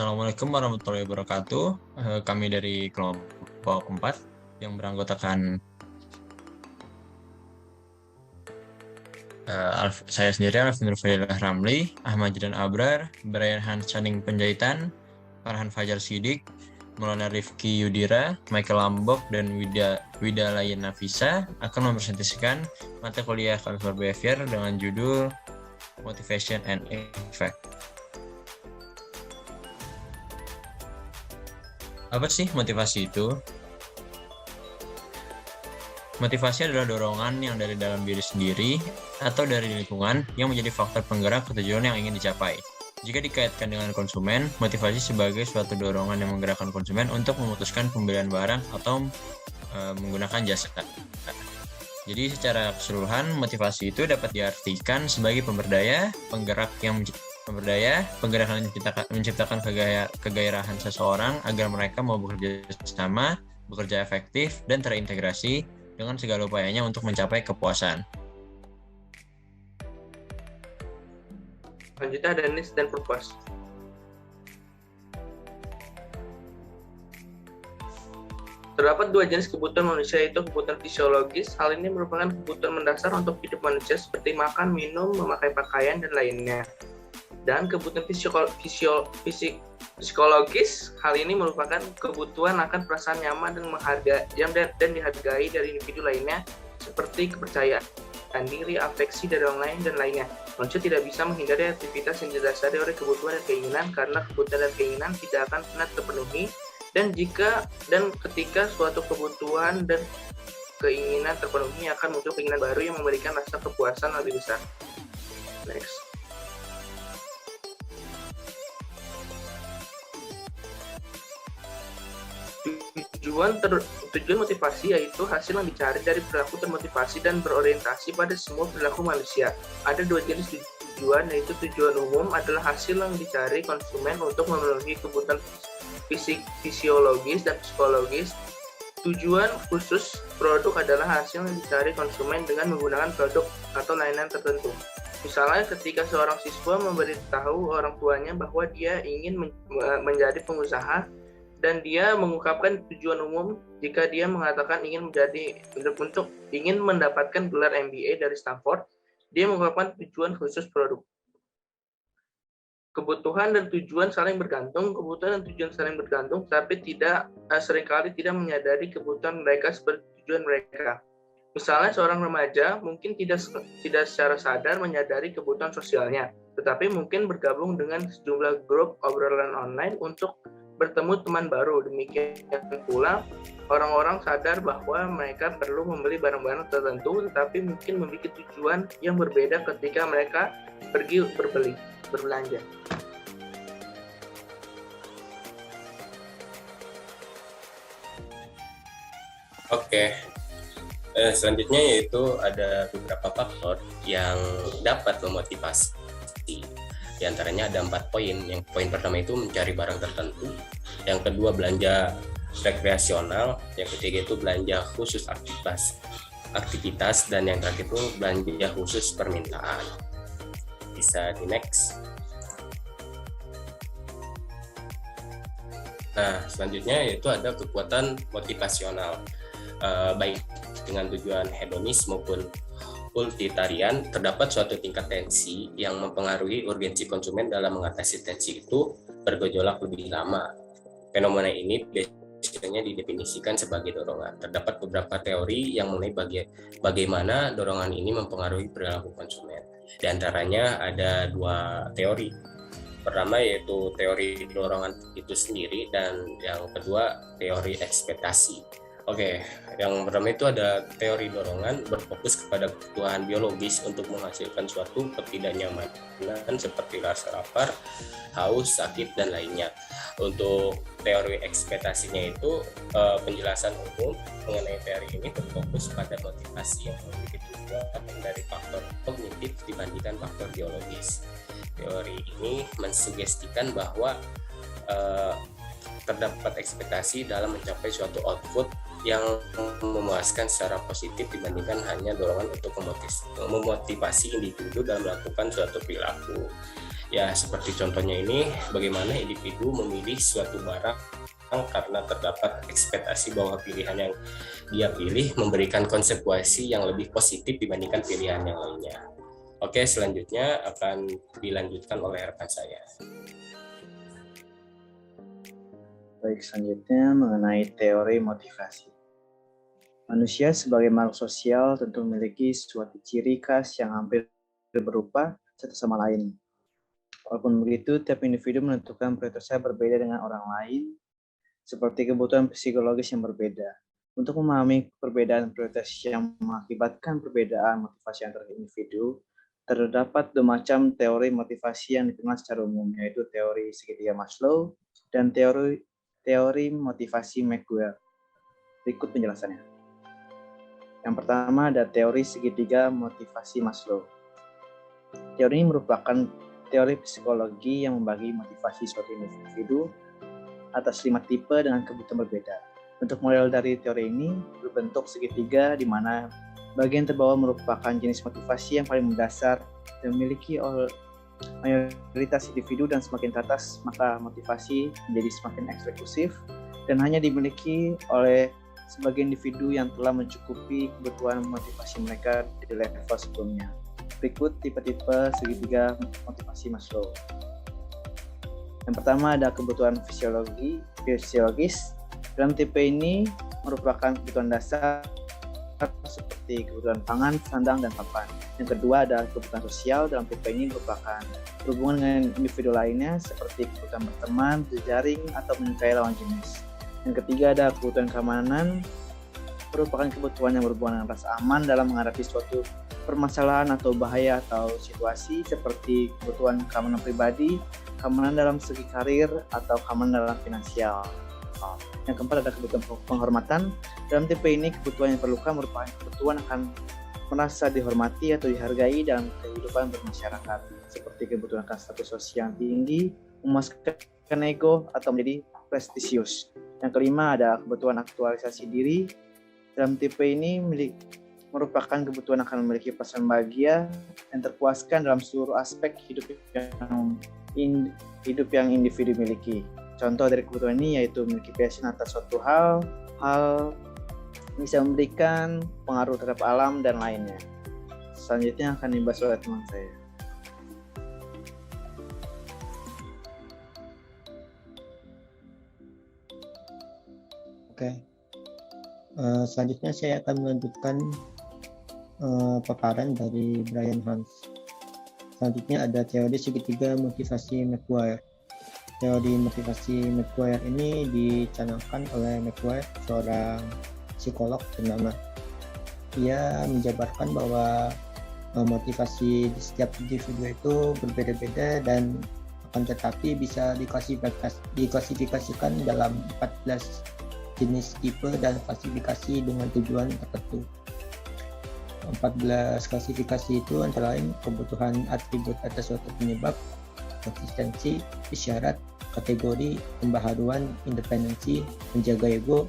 Assalamualaikum warahmatullahi wabarakatuh. Kami dari kelompok 4 yang beranggotakan saya sendiri, Alvin Rufailah Ramli, Ahmad Jidan Abrar, Brian Hans Channing Penjahitan, Farhan Fajar Sidik, Maulana Rifki Yudira, Michael Lambok, dan Wida Layan Nafisa akan mempresentasikan mata kuliah Consumer Behavior dengan judul Motivation and Effect. Apa sih motivasi itu? Motivasi adalah dorongan yang dari dalam diri sendiri atau dari lingkungan yang menjadi faktor penggerak tujuan yang ingin dicapai. Jika dikaitkan dengan konsumen, motivasi sebagai suatu dorongan yang menggerakkan konsumen untuk memutuskan pembelian barang atau menggunakan jasa. Jadi secara keseluruhan, motivasi itu dapat diartikan sebagai pemberdaya, penggerak yang menciptakan kegairahan seseorang agar mereka mau bekerja sama, bekerja efektif, dan terintegrasi dengan segala upayanya untuk mencapai kepuasan. Selanjutnya ada needs dan purpose. Terdapat dua jenis kebutuhan manusia, yaitu kebutuhan fisiologis. Hal ini merupakan kebutuhan mendasar untuk hidup manusia seperti makan, minum, memakai pakaian, dan lainnya. Dan kebutuhan psikologis, hal ini merupakan kebutuhan akan perasaan nyaman dan dihargai dari individu lainnya, seperti kepercayaan diri, afeksi dari orang lain, dan lainnya. Manusia tidak bisa menghindari aktivitas yang didasari oleh kebutuhan dan keinginan, karena kebutuhan dan keinginan tidak akan pernah terpenuhi, dan ketika suatu kebutuhan dan keinginan terpenuhi akan muncul keinginan baru yang memberikan rasa kepuasan lebih besar. Next. Tujuan motivasi yaitu hasil yang dicari dari perilaku termotivasi dan berorientasi pada semua perilaku manusia. Ada dua jenis tujuan, yaitu tujuan umum adalah hasil yang dicari konsumen untuk memenuhi kebutuhan fisiologis dan psikologis. Tujuan khusus produk adalah hasil yang dicari konsumen dengan menggunakan produk atau layanan tertentu. Misalnya ketika seorang siswa memberitahu orang tuanya bahwa dia ingin menjadi pengusaha, dan dia mengungkapkan tujuan umum jika dia mengatakan ingin mendapatkan gelar MBA dari Stanford, dia mengungkapkan tujuan khusus produk. Kebutuhan dan tujuan saling bergantung, tapi seringkali tidak menyadari kebutuhan mereka seperti tujuan mereka. Misalnya seorang remaja mungkin tidak secara sadar menyadari kebutuhan sosialnya, tetapi mungkin bergabung dengan sejumlah grup obrolan online untuk bertemu teman baru. Demikian pula orang-orang sadar bahwa mereka perlu membeli barang-barang tertentu, tetapi mungkin memiliki tujuan yang berbeda ketika mereka pergi berbelanja. Oke. Selanjutnya yaitu ada beberapa faktor yang dapat memotivasi. Di antaranya ada 4 poin. Yang poin pertama itu mencari barang tertentu, yang kedua belanja rekreasional, yang ketiga itu belanja khusus aktivitas, dan yang terakhir itu belanja khusus permintaan. Bisa di next. Nah, selanjutnya yaitu ada kekuatan motivasional, baik dengan tujuan hedonis maupun utilitarian. Terdapat suatu tingkat tensi yang mempengaruhi urgensi konsumen dalam mengatasi tensi itu bergejolak lebih lama. Fenomena ini biasanya didefinisikan sebagai dorongan. Terdapat beberapa teori yang mengenai bagaimana dorongan ini mempengaruhi perilaku konsumen. Di antaranya ada 2 teori. Pertama yaitu teori dorongan itu sendiri, dan yang kedua teori ekspektasi. Oke, yang pertama itu ada teori dorongan berfokus kepada kebutuhan biologis untuk menghasilkan suatu ketidaknyamanan seperti rasa lapar, haus, sakit, dan lainnya. Untuk teori ekspektasinya itu penjelasan umum mengenai teori ini berfokus pada motivasi yang memiliki tujuan dari faktor kognitif dibandingkan faktor biologis. Teori ini mensugestikan bahwa terdapat ekspektasi dalam mencapai suatu output yang memuaskan secara positif dibandingkan hanya dorongan untuk memotivasi individu dalam melakukan suatu perilaku. Ya, seperti contohnya ini, bagaimana individu memilih suatu barang karena terdapat ekspektasi bahwa pilihan yang dia pilih memberikan konsekuensi yang lebih positif dibandingkan pilihan yang lainnya. Oke, selanjutnya akan dilanjutkan oleh rekan saya. Baik, selanjutnya mengenai teori motivasi. Manusia sebagai makhluk sosial tentu memiliki suatu ciri khas yang hampir berupa satu sama lain. Walaupun begitu, tiap individu menentukan prioritasnya berbeda dengan orang lain, seperti kebutuhan psikologis yang berbeda. Untuk memahami perbedaan prioritas yang mengakibatkan perbedaan motivasi antar individu, terdapat dua macam teori motivasi yang dikenal secara umum, yaitu teori segitiga Maslow dan teori motivasi McGuire. Berikut penjelasannya. Yang pertama ada teori segitiga motivasi Maslow. Teori ini merupakan teori psikologi yang membagi motivasi suatu individu atas 5 tipe dengan kebutuhan berbeda. Untuk model dari teori ini berbentuk segitiga di mana bagian terbawah merupakan jenis motivasi yang paling mendasar dan memiliki oleh mayoritas individu, dan semakin ke atas maka motivasi menjadi semakin eksklusif dan hanya dimiliki oleh sebagian individu yang telah mencukupi kebutuhan motivasi mereka di level sebelumnya. Berikut tipe-tipe segitiga motivasi Maslow. Yang pertama ada kebutuhan fisiologis. Dalam tipe ini merupakan kebutuhan dasar seperti kebutuhan pangan, sandang, dan papan. Yang kedua ada kebutuhan sosial. Dalam tipe ini merupakan berhubungan dengan individu lainnya seperti kebutuhan berteman, berjaring, atau menyukai lawan jenis. Yang ketiga ada kebutuhan keamanan, merupakan kebutuhan yang berhubungan dengan rasa aman dalam menghadapi suatu permasalahan atau bahaya atau situasi, seperti kebutuhan keamanan pribadi, keamanan dalam segi karir, atau keamanan dalam finansial. Yang keempat ada kebutuhan penghormatan. Dalam tipe ini kebutuhan yang diperlukan merupakan kebutuhan akan merasa dihormati atau dihargai dalam kehidupan bermasyarakat, seperti kebutuhan akan status sosial yang tinggi, memuaskan ego, atau menjadi prestisius. Yang kelima ada kebutuhan aktualisasi diri. Dalam tipe ini merupakan kebutuhan akan memiliki perasaan bahagia dan terpuaskan dalam seluruh aspek hidup yang individu miliki. Contoh dari kebutuhan ini yaitu memiliki passion atas suatu hal bisa memberikan pengaruh terhadap alam dan lainnya. Selanjutnya akan dibahas oleh teman saya. Oke. Selanjutnya saya akan melanjutkan paparan dari Brian Hans. Selanjutnya ada teori segitiga motivasi McGuire. Teori motivasi McGuire ini dicanangkan oleh McGuire, seorang psikolog ternama. Ia menjabarkan bahwa motivasi di setiap individu itu berbeda-beda dan akan tetapi bisa diklasifikasikan dalam 14 jenis tipe dan klasifikasi dengan tujuan tertentu. 14 klasifikasi itu antara lain kebutuhan atribut atas suatu penyebab, konsistensi, isyarat, kategori, pembaharuan, independensi, menjaga ego,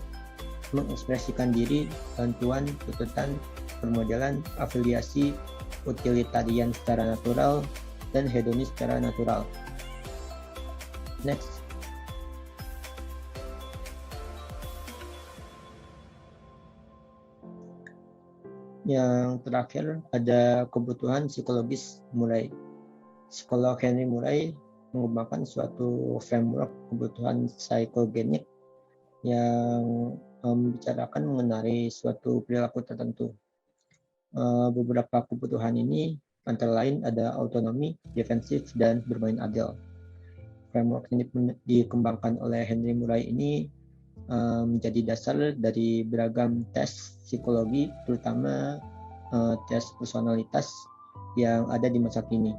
mengekspresikan diri, bantuan, tuntutan, permodalan, afiliasi, utilitarian secara natural, dan hedonis secara natural. Next. Yang terakhir ada kebutuhan psikologis Murray. Psikolog Henry Murray mengembangkan suatu framework kebutuhan psikogenik yang membicarakan mengenai suatu perilaku tertentu. Beberapa kebutuhan ini antara lain ada autonomi, defensif, dan bermain adil. Framework ini dikembangkan oleh Henry Murray ini menjadi dasar dari beragam tes psikologi, terutama tes personalitas yang ada di masa kini.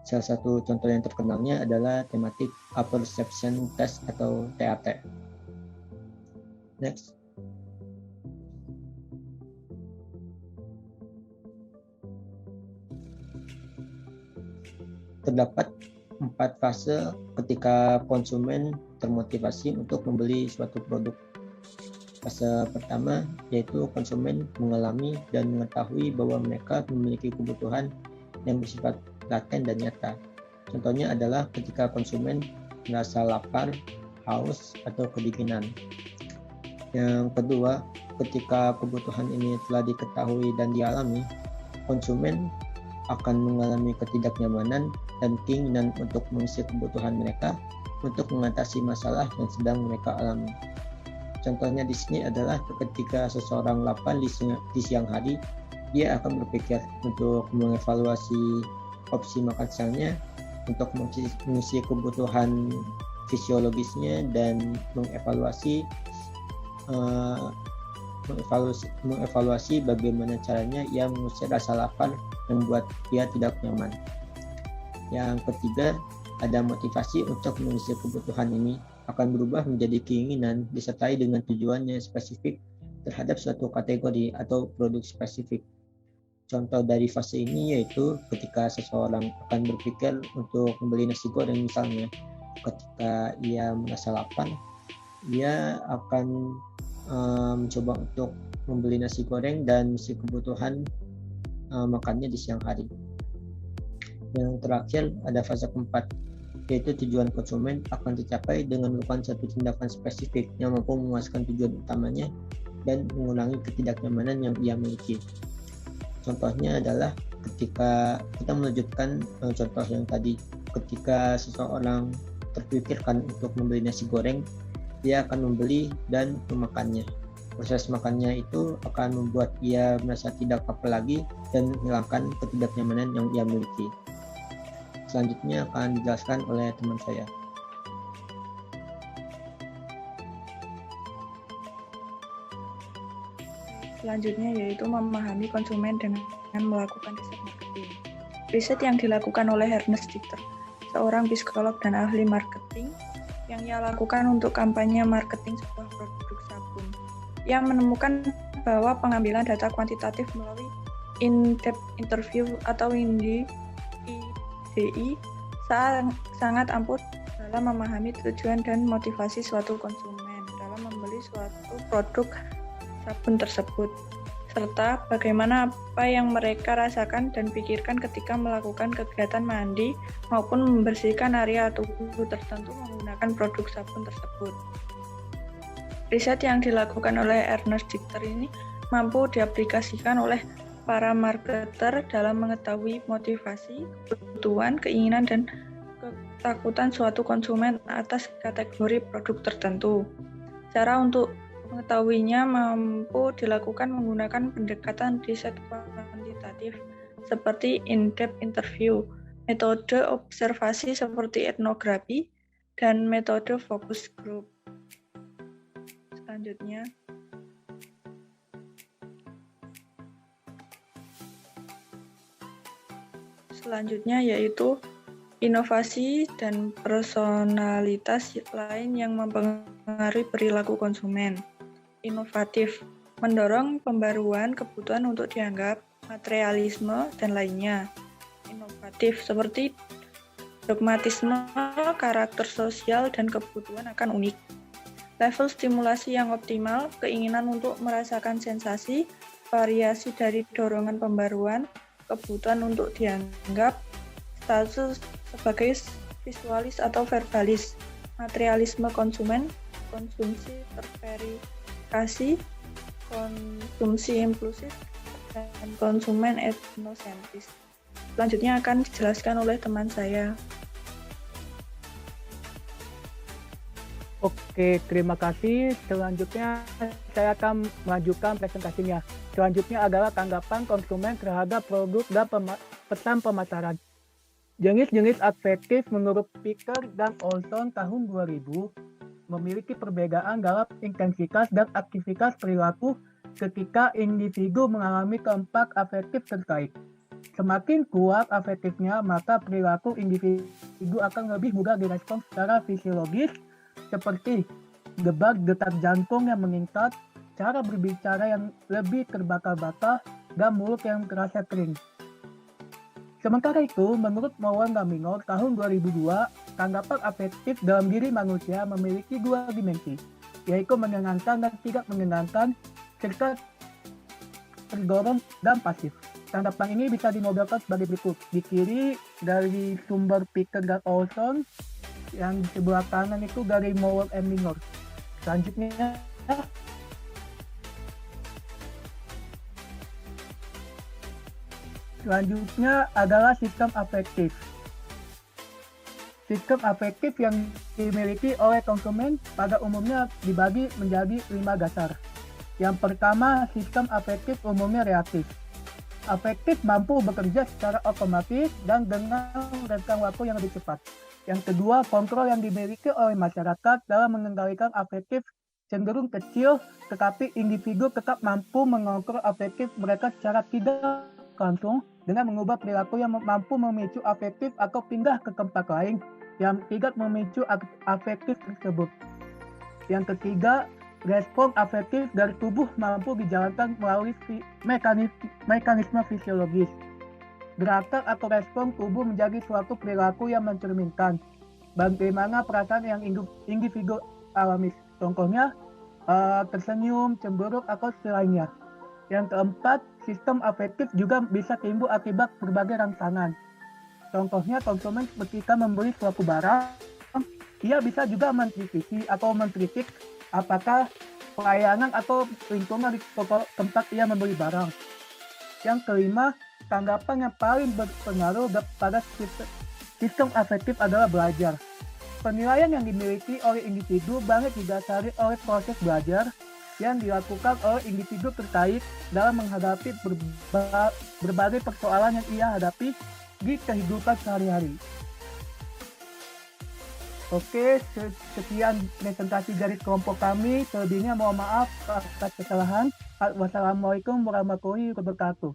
Salah satu contoh yang terkenalnya adalah tematik apperception test atau TAT. Next. Terdapat 4 fase ketika konsumen termotivasi untuk membeli suatu produk. Fase pertama yaitu konsumen mengalami dan mengetahui bahwa mereka memiliki kebutuhan yang bersifat laten dan nyata. Contohnya adalah ketika konsumen merasa lapar, haus, atau kedinginan. Yang kedua, ketika kebutuhan ini telah diketahui dan dialami, konsumen akan mengalami ketidaknyamanan dan keinginan untuk mengisi kebutuhan mereka untuk mengatasi masalah yang sedang mereka alami. Contohnya di sini adalah ketika seseorang lapar di siang hari, dia akan berpikir untuk mengevaluasi opsi makan siangnya untuk mengisi kebutuhan fisiologisnya dan mengevaluasi bagaimana caranya ia mengusir rasa lapar yang membuat dia tidak nyaman. Yang ketiga, ada motivasi untuk mengisi kebutuhan ini akan berubah menjadi keinginan disertai dengan tujuannya spesifik terhadap suatu kategori atau produk spesifik. Contoh dari fase ini yaitu ketika seseorang akan berpikir untuk membeli nasi goreng misalnya. Ketika ia merasa lapar, ia akan mencoba untuk membeli nasi goreng dan mengisi kebutuhan makannya di siang hari. Yang terakhir ada fase keempat, yaitu tujuan konsumen akan tercapai dengan melakukan satu tindakan spesifik yang mampu memuaskan tujuan utamanya dan mengurangi ketidaknyamanan yang ia miliki. Contohnya adalah ketika kita melanjutkan contoh yang tadi, ketika seseorang terpikirkan untuk membeli nasi goreng, dia akan membeli dan memakannya. Proses makannya itu akan membuat ia merasa tidak lapar lagi dan menghilangkan ketidaknyamanan yang ia miliki. Selanjutnya akan dijelaskan oleh teman saya. Selanjutnya yaitu memahami konsumen dengan melakukan riset marketing. Riset yang dilakukan oleh Ernest Dichter, seorang psikolog dan ahli marketing, yang ia lakukan untuk kampanye marketing sebuah produk sabun. Ia menemukan bahwa pengambilan data kuantitatif melalui in-depth interview atau IDI sangat ampuh dalam memahami tujuan dan motivasi suatu konsumen dalam membeli suatu produk sabun tersebut, serta bagaimana apa yang mereka rasakan dan pikirkan ketika melakukan kegiatan mandi maupun membersihkan area tubuh tertentu menggunakan produk sabun tersebut. Riset yang dilakukan oleh Ernest Dichter ini mampu diaplikasikan oleh para marketer dalam mengetahui motivasi, kebutuhan, keinginan, dan ketakutan suatu konsumen atas kategori produk tertentu. Cara untuk mengetahuinya mampu dilakukan menggunakan pendekatan riset kuantitatif seperti in-depth interview, metode observasi seperti etnografi, dan metode focus group. Selanjutnya yaitu inovasi dan personalitas lain yang mempengaruhi perilaku konsumen. Inovatif, mendorong pembaruan kebutuhan untuk dianggap materialisme dan lainnya. Inovatif seperti dogmatisme, karakter sosial, dan kebutuhan akan unik. Level stimulasi yang optimal, keinginan untuk merasakan sensasi, variasi dari dorongan pembaruan, kebutuhan untuk dianggap, status sebagai visualis atau verbalis, materialisme konsumen, konsumsi terverifikasi, konsumsi impulsif, dan konsumen etnosentris. Selanjutnya akan dijelaskan oleh teman saya. Oke, terima kasih. Selanjutnya saya akan melanjutkan presentasinya. Selanjutnya adalah tanggapan konsumen terhadap produk dan pesan pemasaran. Jenis-jenis adjektif menurut Picker dan Olson tahun 2000 memiliki perbedaan dalam intensitas dan aktivitas perilaku ketika individu mengalami keempat afektif terkait. Semakin kuat afektifnya, maka perilaku individu akan lebih mudah direspons secara fisiologis, seperti detak jantung yang meningkat, cara berbicara yang lebih terbakar-bakar, dan mulut yang terasa kering. Sementara itu, menurut Mowen dan Minor tahun 2002, tanggapan afektif dalam diri manusia memiliki dua dimensi, yaitu menyenangkan dan tidak menyenangkan, serta terdorong dan pasif. Tanggapan ini bisa dimodelkan sebagai berikut. Di kiri dari sumber Picker dan Olson. Yang di sebelah kanan itu dari Mowell and Minor. Selanjutnya, adalah sistem afektif. Sistem afektif yang dimiliki oleh konsumen pada umumnya dibagi menjadi 5 dasar. Yang pertama, sistem afektif umumnya reaktif. Afektif mampu bekerja secara otomatis dan dengan rentang waktu yang lebih cepat. Yang kedua, kontrol yang dimiliki oleh masyarakat dalam mengendalikan afektif cenderung kecil, tetapi individu tetap mampu mengontrol afektif mereka secara tidak langsung dengan mengubah perilaku yang mampu memicu afektif atau pindah ke tempat lain yang tidak memicu afektif tersebut. Yang ketiga, respon afektif dari tubuh mampu dijalankan melalui mekanisme fisiologis. Gerakan atau respon tubuh menjadi suatu perilaku yang mencerminkan bagaimana perasaan yang individu alami. Contohnya, tersenyum, cemberut, atau selainnya. Yang keempat, sistem afektif juga bisa timbul akibat berbagai rangsangan. Contohnya, konsumen ketika membeli suatu barang, ia bisa juga mengkritisi atau mengkritik apakah pelayanan atau lingkungan di tempat ia membeli barang. Yang kelima, tanggapan yang paling berpengaruh pada sistem afektif adalah belajar. Penilaian yang dimiliki oleh individu banyak didasari oleh proses belajar yang dilakukan oleh individu terkait dalam menghadapi berbagai persoalan yang ia hadapi di kehidupan sehari-hari. Oke, sekian presentasi dari kelompok kami. Selebihnya mohon maaf atas kesalahan. Wassalamualaikum warahmatullahi wabarakatuh.